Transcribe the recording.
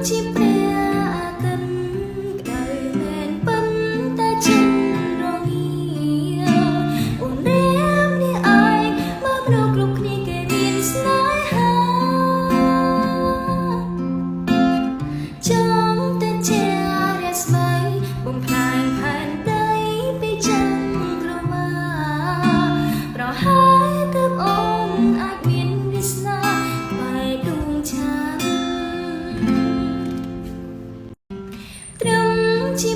ជាព្រះអាទិត្យក្តៅមែនប៉ុន្តែចិនរងាអូនរៀមនេះឯងមើលមនុស្សគ្រប់គ្នាគេមានស្នេហាចង់តែជារាស្មីបំផ្លាញផែនដីពីចិនក្រមាប្រហែលទើបអូនអាចមានវាសនាបែបដួងឆានត្រឹមជា